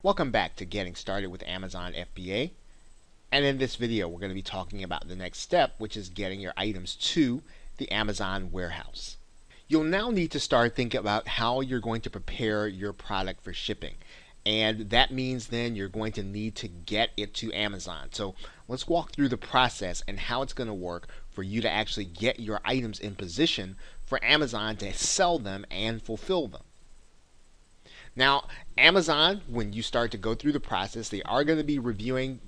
Welcome back to Getting Started with Amazon FBA. And in this video, we're going to be talking about the next step, which is getting your items to the Amazon warehouse. You'll now need to start thinking about how you're going to prepare your product for shipping. And that means then you're going to need to get it to Amazon. So let's walk through the process and how it's going to work for you to actually get your items in position for Amazon to sell them and fulfill them. Now, Amazon, when you start to go through the process, they are going to be reviewing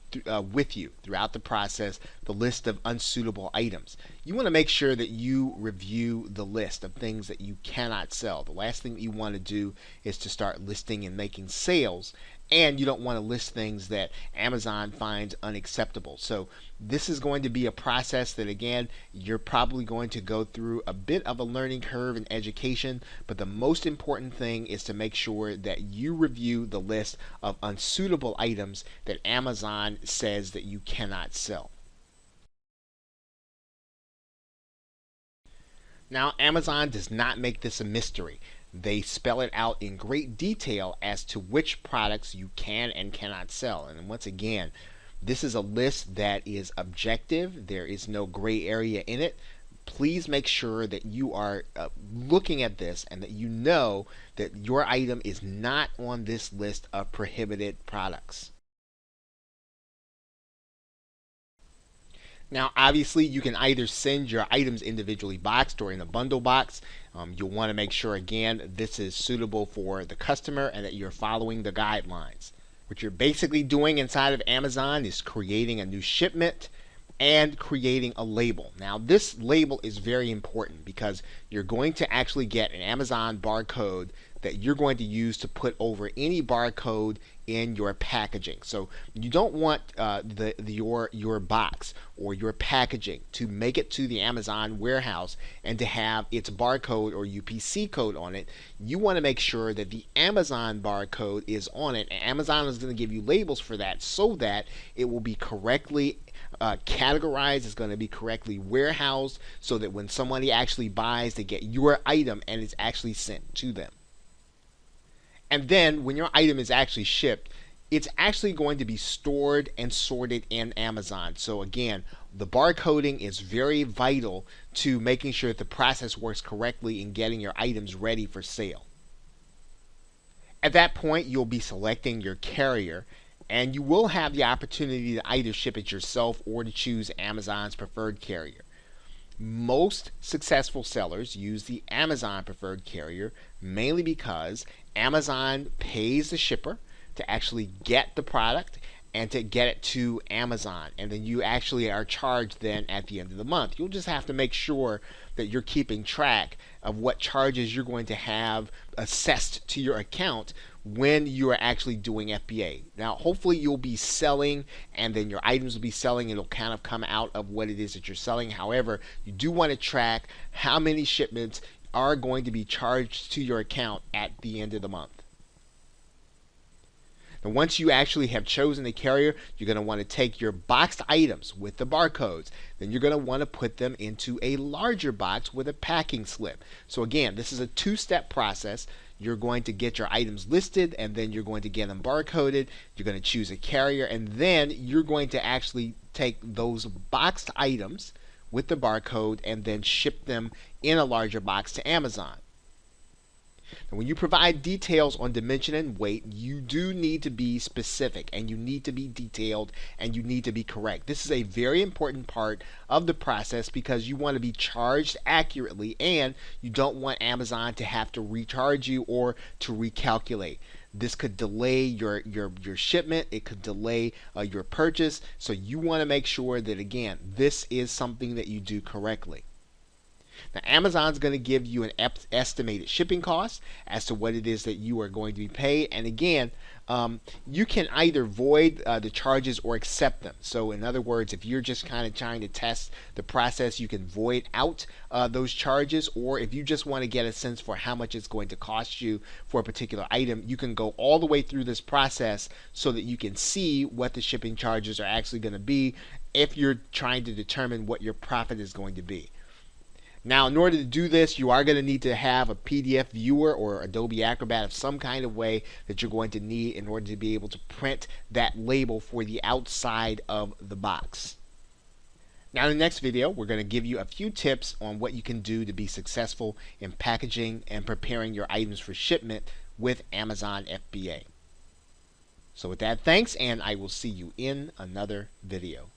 with you throughout the process the list of unsuitable items. You want to make sure that you review the list of things that you cannot sell. The last thing that you want to do is to start listing and making sales, and you don't want to list things that Amazon finds unacceptable. So this is going to be a process that, again, you're probably going to go through a bit of a learning curve in education, but the most important thing is to make sure that you review the list of unsuitable items that Amazon says that you cannot sell. Now, Amazon does not make this a mystery. They spell it out in great detail as to which products you can and cannot sell. And once again, this is a list that is objective. There is no gray area in it. Please make sure that you are looking at this and that you know that your item is not on this list of prohibited products. Now, obviously, you can either send your items individually boxed or in a bundle box. You'll want to make sure, again, this is suitable for the customer and that you're following the guidelines. What you're basically doing inside of Amazon is creating a new shipment and creating a label. Now, this label is very important because you're going to actually get an Amazon barcode that you're going to use to put over any barcode in your packaging. So you don't want your box or your packaging to make it to the Amazon warehouse and to have its barcode or UPC code on it. You want to make sure that the Amazon barcode is on it, and Amazon is going to give you labels for that so that it will be correctly categorized, is going to be correctly warehoused, so that when somebody actually buys, they get your item and it's actually sent to them. And then when your item is actually shipped, it's actually going to be stored and sorted in Amazon. So again, the barcoding is very vital to making sure that the process works correctly in getting your items ready for sale. At that point, you'll be selecting your carrier, and you will have the opportunity to either ship it yourself or to choose Amazon's preferred carrier. Most successful sellers use the Amazon preferred carrier mainly because Amazon pays the shipper to actually get the product and to get it to Amazon, and then you actually are charged then at the end of the month. You'll just have to make sure that you're keeping track of what charges you're going to have assessed to your account when you are actually doing FBA. Now, hopefully you'll be selling, and then your items will be selling, and it'll kind of come out of what it is that you're selling. However, you do want to track how many shipments are going to be charged to your account at the end of the month. Now, once you actually have chosen the carrier, you're going to want to take your boxed items with the barcodes. Then you're going to want to put them into a larger box with a packing slip. So again, this is a two-step process. You're going to get your items listed, and then you're going to get them barcoded. You're going to choose a carrier, and then you're going to actually take those boxed items with the barcode and then ship them in a larger box to Amazon. Now, when you provide details on dimension and weight, you do need to be specific, and you need to be detailed, and you need to be correct. This is a very important part of the process because you want to be charged accurately, and you don't want Amazon to have to recharge you or to recalculate. This could delay your shipment. It could delay your purchase. So you want to make sure that, again, this is something that you do correctly. Now, Amazon's going to give you an estimated shipping cost as to what it is that you are going to be paid. And again, you can either void the charges or accept them. So in other words, if you're just kind of trying to test the process, you can void out those charges. Or if you just want to get a sense for how much it's going to cost you for a particular item, you can go all the way through this process so that you can see what the shipping charges are actually going to be if you're trying to determine what your profit is going to be. Now, in order to do this, you are going to need to have a PDF viewer or Adobe Acrobat of some kind of way that you're going to need in order to be able to print that label for the outside of the box. Now, in the next video, we're going to give you a few tips on what you can do to be successful in packaging and preparing your items for shipment with Amazon FBA. So with that, thanks, and I will see you in another video.